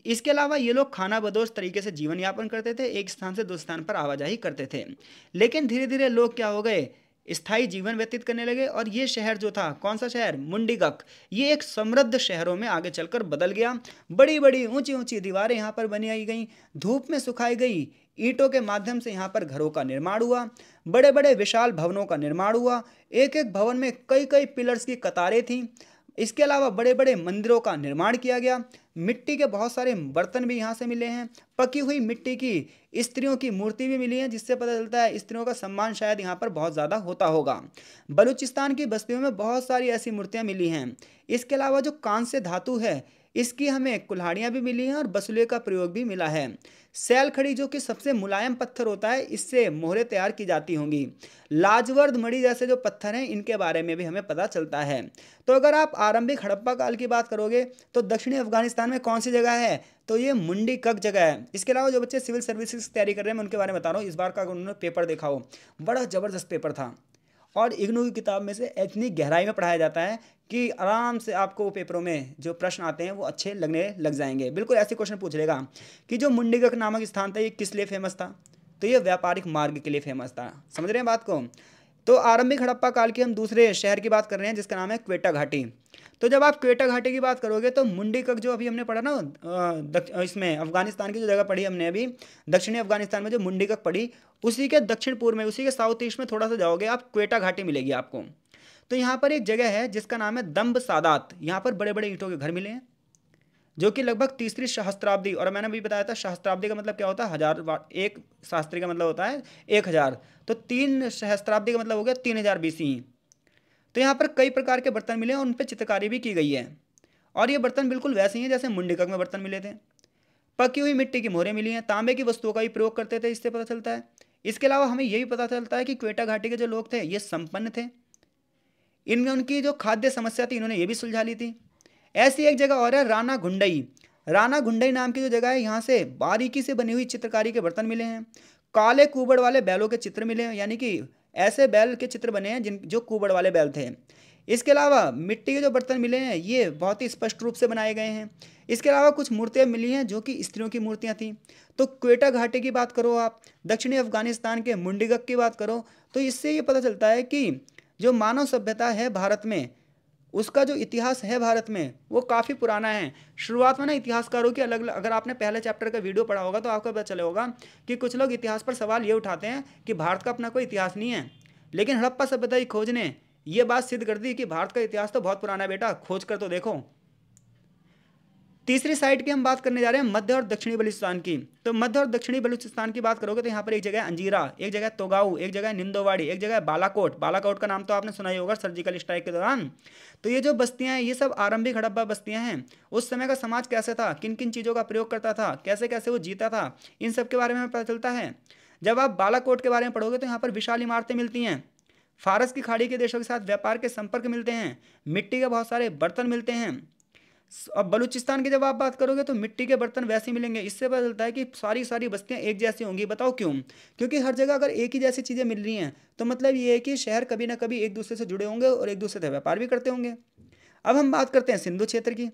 Speaker 1: इसके अलावा ये लोग खाना बदोश तरीके से जीवन यापन करते थे, एक स्थान से दूसरे स्थान पर आवाजाही करते थे। लेकिन धीरे धीरे लोग क्या हो गए? स्थायी जीवन व्यतीत करने लगे, और ये शहर जो था, कौन सा शहर? मुंडीगक, ये एक समृद्ध शहरों में आगे चलकर बदल गया। बड़ी बड़ी ऊंची ऊंची दीवारें यहाँ पर बनाई गई, धूप में सुखाई गई ईंटों के माध्यम से यहाँ पर घरों का निर्माण हुआ, बड़े बड़े विशाल भवनों का निर्माण हुआ। एक एक भवन में कई कई पिलर्स की कतारें थीं। इसके अलावा बड़े बड़े मंदिरों का निर्माण किया गया। मिट्टी के बहुत सारे बर्तन भी यहाँ से मिले हैं, पकी हुई मिट्टी की स्त्रियों की मूर्ति भी मिली है, जिससे पता चलता है स्त्रियों का सम्मान शायद यहाँ पर बहुत ज़्यादा होता होगा। बलूचिस्तान की बस्तियों में बहुत सारी ऐसी मूर्तियाँ मिली हैं। इसके अलावा जो कांस्य धातु है इसकी हमें कुल्हाड़ियाँ भी मिली हैं और बसुले का प्रयोग भी मिला है। सैल खड़ी जो कि सबसे मुलायम पत्थर होता है, इससे मोहरें तैयार की जाती होंगी। लाजवर्द मणि जैसे जो पत्थर हैं इनके बारे में भी हमें पता चलता है। तो अगर आप आरंभिक हड़प्पा काल की बात करोगे तो दक्षिणी अफगानिस्तान में कौन सी जगह है? तो ये मुंडी कक जगह है। इसके अलावा जो बच्चे सिविल सर्विसेज की तैयारी कर रहे हैं मैं उनके बारे में बता रहा हूँ। इस बार का अगर उन्होंने पेपर देखा हो, बड़ा ज़बरदस्त पेपर था, और इग्नू की किताब में से इतनी गहराई में पढ़ाया जाता है कि आराम से आपको पेपरों में जो प्रश्न आते हैं वो अच्छे लगने लग जाएंगे। बिल्कुल ऐसे क्वेश्चन पूछ लेगा कि जो मुंडीगक नामक स्थान था ये किस लिए फेमस था? तो ये व्यापारिक मार्ग के लिए फेमस था। समझ रहे हैं बात को? तो आरंभिक हड़प्पा काल के हम दूसरे शहर की बात कर रहे हैं जिसका नाम है क्वेटा घाटी। तो जब आप क्वेटा घाटी की बात करोगे तो मुंडीगक जो अभी हमने पढ़ा ना, इसमें अफगानिस्तान की जो जगह पढ़ी हमने अभी, दक्षिणी अफगानिस्तान में जो मुंडीगक पढ़ी, उसी के दक्षिण पूर्व में, उसी के साउथ ईस्ट में थोड़ा सा जाओगे आप, क्वेटा घाटी मिलेगी आपको। तो यहाँ पर एक जगह है जिसका नाम है दम्ब सादात। यहाँ पर बड़े बड़े ईंटों के घर मिले हैं जो कि लगभग तीसरी सहस्त्राब्दी, और मैंने अभी बताया था सहस्त्राब्दी का मतलब क्या होता है? हजार। एक शास्त्री का मतलब होता है 1000, तो 3 सहस्त्राब्दी का मतलब हो गया 3000 BC। तो यहाँ पर कई प्रकार के बर्तन मिले हैं और उन पर चित्रकारी भी की गई है, और ये बर्तन बिल्कुल वैसे ही हैं जैसे मुंडीगक में बर्तन मिले थे। पकी हुई मिट्टी की मोहरें मिली हैं, तांबे की वस्तुओं का भी प्रयोग करते थे, इससे पता चलता है। इसके अलावा हमें यह भी पता चलता है कि क्वेटा घाटी के जो लोग थे ये संपन्न थे। इनमें उनकी जो खाद्य समस्या थी इन्होंने ये भी सुलझा ली थी। ऐसी एक जगह और है राना गुंडई। राना गुंडई नाम की जो जगह है, यहाँ से बारीकी से बनी हुई चित्रकारी के बर्तन मिले हैं, काले कुबड़ वाले बैलों के चित्र मिले हैं, यानी कि ऐसे बैल के चित्र बने हैं जिन जो कुबड़ वाले बैल थे। इसके अलावा मिट्टी के जो बर्तन मिले हैं ये बहुत ही स्पष्ट रूप से बनाए गए हैं। इसके अलावा कुछ मूर्तियाँ मिली हैं जो कि स्त्रियों की मूर्तियाँ थीं। तो क्वेटा घाटी की बात करो, आप दक्षिणी अफगानिस्तान के मुंडीगक की बात करो, तो इससे ये पता चलता है कि जो मानव सभ्यता है भारत में, उसका जो इतिहास है भारत में वो काफ़ी पुराना है। शुरुआत में ना इतिहासकारों की अलग अलग, अगर आपने पहले चैप्टर का वीडियो पढ़ा होगा तो आपको पता चला होगा कि कुछ लोग इतिहास पर सवाल ये उठाते हैं कि भारत का अपना कोई इतिहास नहीं है, लेकिन हड़प्पा सभ्यता की खोज ने ये बात सिद्ध कर दी कि भारत का इतिहास तो बहुत पुराना है बेटा, खोज कर तो देखो। तीसरी साइड की हम बात करने जा रहे हैं मध्य और दक्षिणी बलूचिस्तान की। तो मध्य और दक्षिणी बलूचिस्तान की बात करोगे तो यहाँ पर एक जगह है अंजीरा, एक जगह है तोगाऊ, एक जगह है निंदोवाड़ी, एक जगह है बालाकोट। बालाकोट का नाम तो आपने सुना ही होगा सर्जिकल स्ट्राइक के दौरान। तो ये जो बस्तियां हैं ये सब आरंभिक हड़प्पा बस्तियां हैं। उस समय का समाज कैसे था, किन किन चीज़ों का प्रयोग करता था, कैसे कैसे वो जीता था, इन सब के बारे में हमें पता चलता है। जब आप बालाकोट के बारे में पढ़ोगे तो यहाँ पर विशाल इमारतें मिलती हैं, फारस की खाड़ी के देशों के साथ व्यापार के संपर्क मिलते हैं, मिट्टी के बहुत सारे बर्तन मिलते हैं। अब बलूचिस्तान की जब आप बात करोगे तो मिट्टी के बर्तन वैसे ही मिलेंगे। इससे पता चलता है कि सारी सारी बस्तियां एक जैसी होंगी। बताओ क्यों? क्योंकि हर जगह अगर एक ही जैसी चीज़ें मिल रही हैं तो मतलब ये है कि शहर कभी ना कभी एक दूसरे से जुड़े होंगे और एक दूसरे से व्यापार भी करते होंगे। अब हम बात करते हैं सिंधु क्षेत्र की।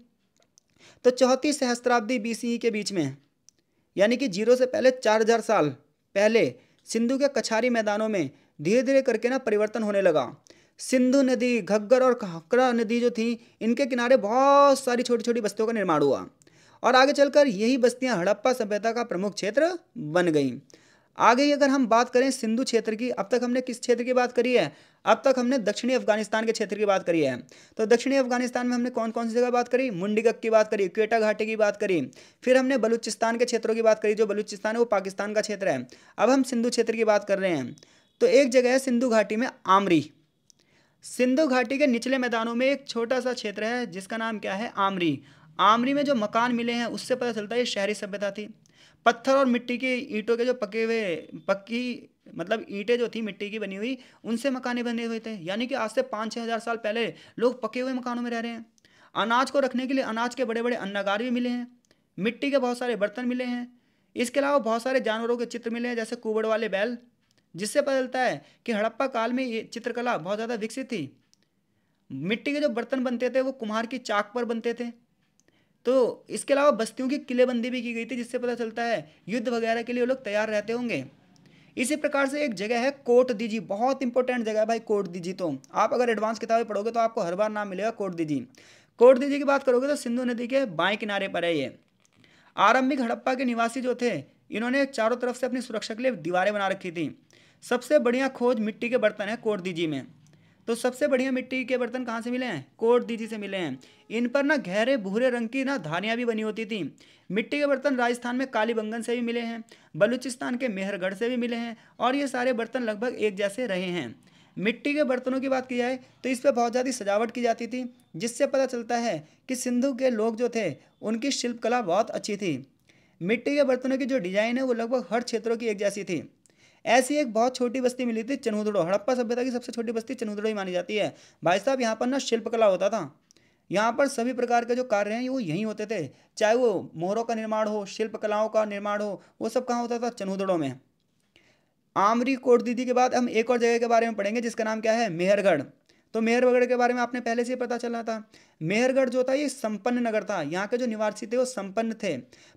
Speaker 1: तो चौथी सहस्त्राब्दी BCE के बीच में, यानी कि 0 से पहले 4000 साल पहले सिंधु के कछारी मैदानों में धीरे धीरे करके ना परिवर्तन होने लगा। सिंधु नदी, घग्गर और खकरा नदी जो थी, इनके किनारे बहुत सारी छोटी छोटी बस्तियों का निर्माण हुआ और आगे चलकर यही बस्तियां हड़प्पा सभ्यता का प्रमुख क्षेत्र बन गईं। आगे ही अगर हम बात करें सिंधु क्षेत्र की, अब तक हमने किस क्षेत्र की बात करी है? अब तक हमने दक्षिणी अफगानिस्तान के क्षेत्र की बात करी है। तो दक्षिणी अफगानिस्तान में हमने कौन कौन सी जगह बात करी? मुंडीगक की बात करी, क्वेटा घाटी की बात करी, फिर हमने बलूचिस्तान के क्षेत्रों की बात करी। जो बलूचिस्तान है वो पाकिस्तान का क्षेत्र है। अब हम सिंधु क्षेत्र की बात कर रहे हैं। तो एक जगह है सिंधु घाटी में आमरी। सिंधु घाटी के निचले मैदानों में एक छोटा सा क्षेत्र है जिसका नाम क्या है? आमरी। आमरी में जो मकान मिले हैं उससे पता चलता है ये शहरी सभ्यता थी। पत्थर और मिट्टी के ईंटों के जो पके हुए पक्की मतलब ईंटें जो थी मिट्टी की बनी हुई, उनसे मकाने बने हुए थे। यानी कि आज से 5-6 हज़ार साल पहले लोग पके हुए मकानों में रह रहे हैं। अनाज को रखने के लिए अनाज के बड़े बड़े अन्नागार भी मिले हैं, मिट्टी के बहुत सारे बर्तन मिले हैं। इसके अलावा बहुत सारे जानवरों के चित्र मिले हैं जैसे कुबड़ वाले बैल, जिससे पता चलता है कि हड़प्पा काल में ये चित्रकला बहुत ज़्यादा विकसित थी। मिट्टी के जो बर्तन बनते थे वो कुम्हार की चाक पर बनते थे। तो इसके अलावा बस्तियों की किलेबंदी भी की गई थी, जिससे पता चलता है युद्ध वगैरह के लिए वो लोग तैयार रहते होंगे। इसी प्रकार से एक जगह है कोट दीजी, बहुत इंपॉर्टेंट जगह है भाई कोट दीजी। तो आप अगर एडवांस किताबें पढ़ोगे तो आपको हर बार नाम मिलेगा कोट दीजी। कोट दीजी की बात करोगे तो सिंधु नदी के बाएं किनारे पर है ये। आरंभिक हड़प्पा के निवासी जो थे इन्होंने चारों तरफ से अपनी सुरक्षा के लिए दीवारें बना रखी थी। सबसे बढ़िया खोज मिट्टी के बर्तन है कोट दीजी में। तो सबसे बढ़िया मिट्टी के बर्तन कहाँ से मिले हैं? कोट दीजी से मिले हैं। इन पर ना गहरे भूरे रंग की ना धारियाँ भी बनी होती थी। मिट्टी के बर्तन राजस्थान में कालीबंगन से भी मिले हैं, बलूचिस्तान के मेहरगढ़ से भी मिले हैं और ये सारे बर्तन लगभग एक जैसे रहे हैं। मिट्टी के बर्तनों की बात की जाए तो इस पर बहुत ज़्यादा सजावट की जाती थी, जिससे पता चलता है कि सिंधु के लोग जो थे उनकी शिल्पकला बहुत अच्छी थी। मिट्टी के बर्तनों की जो डिजाइन है वो लगभग हर क्षेत्रों की एक जैसी थी। ऐसी एक बहुत छोटी बस्ती मिली थी चनहुदड़ो। हड़प्पा सभ्यता की सबसे छोटी बस्ती चनहुदड़ो ही मानी जाती है। भाई साहब यहाँ पर ना शिल्पकला होता था। यहाँ पर सभी प्रकार के जो कार्य हैं वो यहीं होते थे, चाहे वो मोहरों का निर्माण हो, शिल्पकलाओं का निर्माण हो, वो सब कहाँ होता था? चनहुदड़ो में। आमरी कोट दीदी के बाद हम एक और जगह के बारे में पढ़ेंगे जिसका नाम क्या है? मेहरगढ़। तो मेहरगढ़ के बारे में आपने पहले से ही पता चला था। मेहरगढ़ जो था ये संपन्न नगर था। यहाँ के जो निवासी थे वो संपन्न थे,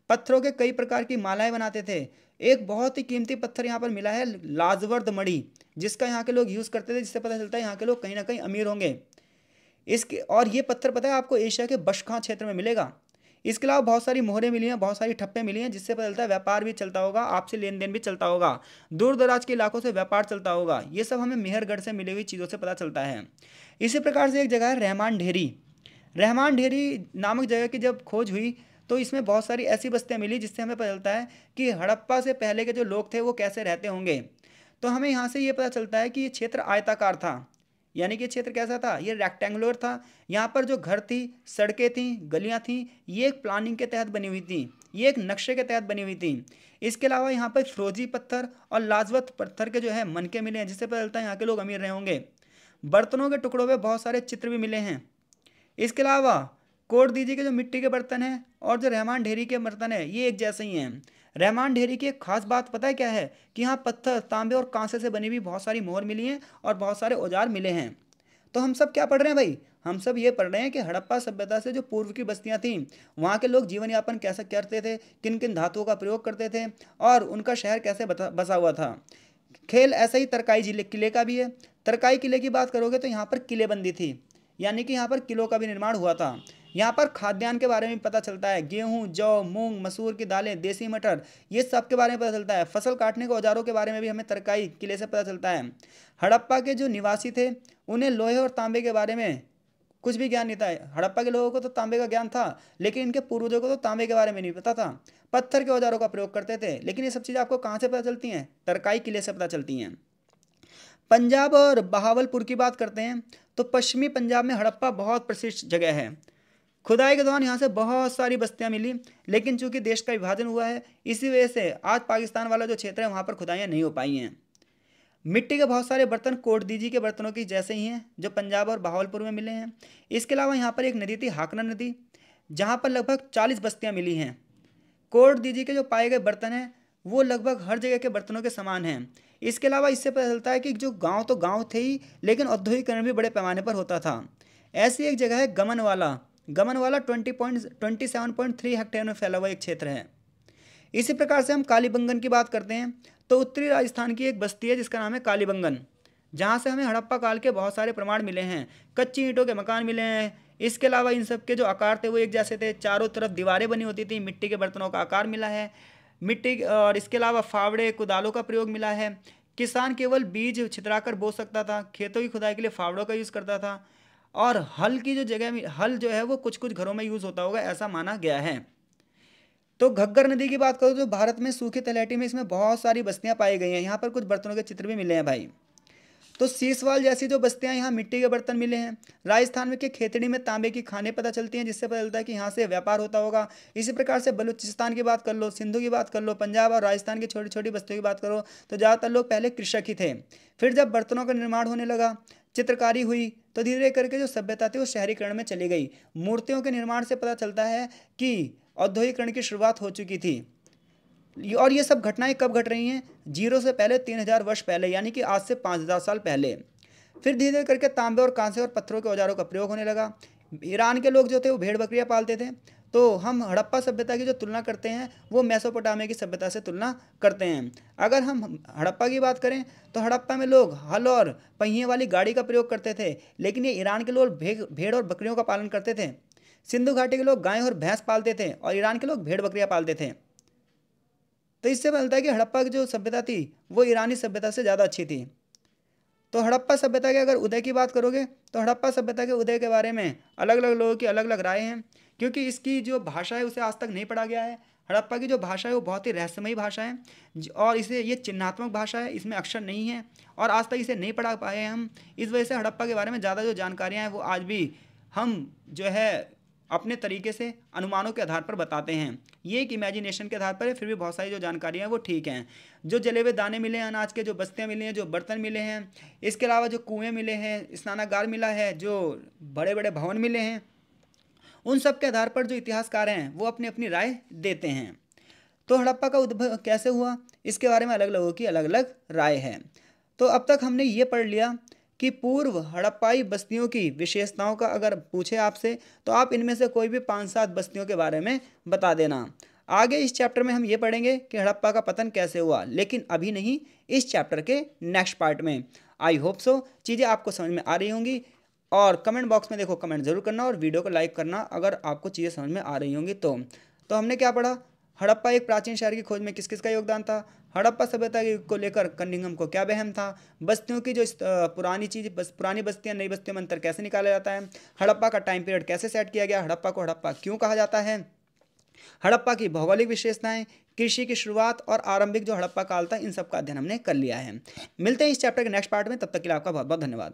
Speaker 1: पत्थरों के कई प्रकार की मालाएं बनाते थे। एक बहुत ही कीमती पत्थर यहाँ पर मिला है लाजवर्द मणि, जिसका यहाँ के लोग यूज़ करते थे, जिससे पता चलता है यहाँ के लोग कहीं ना कहीं अमीर होंगे। इसके और ये पत्थर पता है आपको एशिया के बशखां क्षेत्र में मिलेगा। इसके अलावा बहुत सारी मोहरें मिली हैं, बहुत सारी ठप्पे मिली हैं, जिससे पता चलता है व्यापार भी चलता होगा, आपसी लेन देन भी चलता होगा, दूर दराज के इलाकों से व्यापार चलता होगा। ये सब हमें मेहरगढ़ से मिली हुई चीज़ों से पता चलता है। इसी प्रकार से एक जगह है रहमान ढेरी। रहमान ढेरी नामक जगह की जब खोज हुई तो इसमें बहुत सारी ऐसी बस्तियां मिली जिससे हमें पता चलता है कि हड़प्पा से पहले के जो लोग थे वो कैसे रहते होंगे। तो हमें यहाँ से ये पता चलता है कि ये क्षेत्र आयताकार था, यानी कि क्षेत्र कैसा था? ये रेक्टेंगुलर था। यहाँ पर जो घर थी, सड़कें थी, गलियाँ थी, ये एक प्लानिंग के तहत बनी हुई थी। ये एक नक्शे के तहत बनी हुई थी। इसके अलावा यहाँ पर फिरोजी पत्थर और लाजवत पत्थर के जो है मनके मिले हैं, जिससे पता चलता है यहाँ के लोग अमीर रहे होंगे। बर्तनों के टुकड़ों पे बहुत सारे चित्र भी मिले हैं। इसके अलावा कोट दीजिए के जो मिट्टी के बर्तन हैं और जो रहमान ढेरी के बर्तन है ये एक जैसे ही हैं। रहमान ढेरी की एक खास बात पता है क्या है कि यहाँ पत्थर, तांबे और कांसे से बनी हुई बहुत सारी मोहर मिली हैं और बहुत सारे औजार मिले हैं। तो हम सब क्या पढ़ रहे हैं भाई? हम सब ये पढ़ रहे हैं कि हड़प्पा सभ्यता से जो पूर्व की बस्तियां थीं वहाँ के लोग जीवन यापन कैसे करते थे, किन किन धातुओं का प्रयोग करते थे और उनका शहर कैसे बसा हुआ था। खेल ऐसा ही तरकाई जिले किले का भी है। तरकाई किले की बात करोगे तो यहाँ पर किलेबंदी थी, यानी कि यहाँ पर किलों का भी निर्माण हुआ था। यहाँ पर खाद्यान्न के बारे में पता चलता है, गेहूँ, जौ, मूंग, मसूर की दालें, देसी मटर, ये सब के बारे में पता चलता है। फसल काटने के औजारों के बारे में भी हमें तरकाई किले से पता चलता है। हड़प्पा के जो निवासी थे उन्हें लोहे और तांबे के बारे में कुछ भी ज्ञान नहीं था। हड़प्पा के लोगों को तो तांबे का ज्ञान था, लेकिन इनके पूर्वजों को तो तांबे के बारे में नहीं पता था। पत्थर के औजारों का प्रयोग करते थे, लेकिन ये सब चीज़ें आपको कहाँ से पता चलती हैं? तरकाई किले से पता चलती हैं। पंजाब और बहावलपुर की बात करते हैं तो पश्चिमी पंजाब में हड़प्पा बहुत प्रसिद्ध जगह है। खुदाई के दौरान यहाँ से बहुत सारी बस्तियाँ मिली, लेकिन चूंकि देश का विभाजन हुआ है इसी वजह से आज पाकिस्तान वाला जो क्षेत्र है वहाँ पर खुदाइयाँ नहीं हो पाई हैं। मिट्टी के बहुत सारे बर्तन कोट दीजी के बर्तनों की जैसे ही हैं जो पंजाब और बहावलपुर में मिले हैं। इसके अलावा यहाँ पर एक नदी थी हाकना नदी, जहाँ पर लगभग 40 बस्तियाँ मिली हैं। कोट दीजी के जो पाए गए बर्तन हैं वो लगभग हर जगह के बर्तनों के समान हैं। इसके अलावा इससे पता चलता है कि जो गांव तो गांव थे ही, लेकिन औद्योगिकरण भी बड़े पैमाने पर होता था। ऐसी एक जगह है गमनवाला। गमनवाला 27.3 हेक्टेयर में फैला हुआ एक क्षेत्र है। इसी प्रकार से हम कालीबंगन की बात करते हैं तो उत्तरी राजस्थान की एक बस्ती है जिसका नाम है कालीबंगन, जहाँ से हमें हड़प्पा काल के बहुत सारे प्रमाण मिले हैं। कच्ची ईंटों के मकान मिले हैं। इसके अलावा इन सब के जो आकार थे वो एक जैसे थे, चारों तरफ दीवारें बनी होती थी, मिट्टी के बर्तनों का आकार मिला है, मिट्टी और इसके अलावा फावड़े कुदालों का प्रयोग मिला है। किसान केवल बीज छितराकर बो सकता था, खेतों की खुदाई के लिए फावड़ों का यूज़ करता था और हल की जो जगह में हल जो है वो कुछ कुछ घरों में यूज़ होता होगा ऐसा माना गया है। तो घग्गर नदी की बात करो तो भारत में सूखी तलहटी में इसमें बहुत सारी बस्तियां पाई गई हैं। यहाँ पर कुछ बर्तनों के चित्र भी मिले हैं भाई। तो सीसवाल जैसी जो बस्तियां, यहाँ मिट्टी के बर्तन मिले हैं। राजस्थान में के खेतड़ी में तांबे की खानें पता चलती हैं, जिससे पता चलता है कि यहाँ से व्यापार होता होगा। इसी प्रकार से बलूचिस्तान की बात कर लो, सिंधु की बात कर लो, पंजाब और राजस्थान की छोटी छोटी बस्तियों की बात करो तो ज़्यादातर लोग पहले कृषक ही थे। फिर जब बर्तनों का निर्माण होने लगा, चित्रकारी हुई, तो धीरे धीरे करके जो सभ्यता थी वो शहरीकरण में चली गई। मूर्तियों के निर्माण से पता चलता है कि औद्योगिकरण की शुरुआत हो चुकी थी। और ये सब घटनाएं कब घट रही हैं? 0 से पहले 3000 वर्ष पहले, यानी कि आज से 5000 साल पहले। फिर धीरे धीरे करके तांबे और कांसे और पत्थरों के औजारों का प्रयोग होने लगा। ईरान के लोग जो थे वो भेड़ बकरियां पालते थे। तो हम हड़प्पा सभ्यता की जो तुलना करते हैं वो मेसोपोटामिया की सभ्यता से तुलना करते हैं। अगर हम हड़प्पा की बात करें तो हड़प्पा में लोग हल और पहिए वाली गाड़ी का प्रयोग करते थे, लेकिन ये ईरान के लोग भेड़ और बकरियों का पालन करते थे। सिंधु घाटी के लोग गाय और भैंस पालते थे और ईरान के लोग भेड़ बकरियां पालते थे। तो इससे पता चलता है कि हड़प्पा की जो सभ्यता थी वो ईरानी सभ्यता से ज़्यादा अच्छी थी। तो हड़प्पा सभ्यता के अगर उदय की बात करोगे तो हड़प्पा सभ्यता के उदय के बारे में अलग अलग लोगों की अलग अलग राय हैं, क्योंकि इसकी जो भाषा है उसे आज तक नहीं पढ़ा गया है। हड़प्पा की जो भाषा है वो बहुत ही रहस्यमयी भाषा है और इसे ये चिन्हात्मक भाषा है, इसमें अक्षर नहीं है और आज तक इसे नहीं पढ़ा पाए हैं हम। इस वजह से हड़प्पा के बारे में ज़्यादा जो जानकारियाँ हैं वो आज भी हम जो है अपने तरीके से अनुमानों के आधार पर बताते हैं। ये एक इमेजिनेशन के आधार पर है, फिर भी बहुत सारी जो जानकारियाँ हैं वो ठीक हैं। जो जले हुए दाने मिले हैं अनाज के, जो बस्तियाँ मिली हैं, जो बर्तन मिले हैं, इसके अलावा जो कुएँ मिले हैं, स्नानागार मिला है, जो बड़े बड़े भवन मिले हैं, उन सब के आधार पर जो इतिहासकार हैं वो अपनी अपनी राय देते हैं। तो हड़प्पा का उद्भव कैसे हुआ इसके बारे में अलग लोगों की अलग अलग राय है। तो अब तक हमने ये पढ़ लिया कि पूर्व हड़प्पाई बस्तियों की विशेषताओं का अगर पूछे आपसे तो आप इनमें से कोई भी 5-7 बस्तियों के बारे में बता देना। आगे इस चैप्टर में हम ये पढ़ेंगे कि हड़प्पा का पतन कैसे हुआ, लेकिन अभी नहीं, इस चैप्टर के नेक्स्ट पार्ट में। आई होप सो चीज़ें आपको समझ में आ रही होंगी और कमेंट बॉक्स में देखो कमेंट ज़रूर करना और वीडियो को लाइक करना अगर आपको चीज़ें समझ में आ रही होंगी तो हमने क्या पढ़ा? हड़प्पा एक प्राचीन शहर की खोज में किस किस का योगदान था? हड़प्पा सभ्यता को लेकर कनिंघम को क्या वहम था? बस्तियों की जो पुरानी बस्तियां नई बस्तियों में अंतर कैसे निकाला जाता है? हड़प्पा का टाइम पीरियड कैसे सेट किया गया? हड़प्पा को हड़प्पा क्यों कहा जाता है? हड़प्पा की भौगोलिक विशेषताएं, कृषि की शुरुआत और आरंभिक जो हड़प्पा काल था, इन सब का अध्ययन हमने कर लिया है। मिलते हैं इस चैप्टर के नेक्स्ट पार्ट में, तब तक के लिए आपका बहुत बहुत धन्यवाद।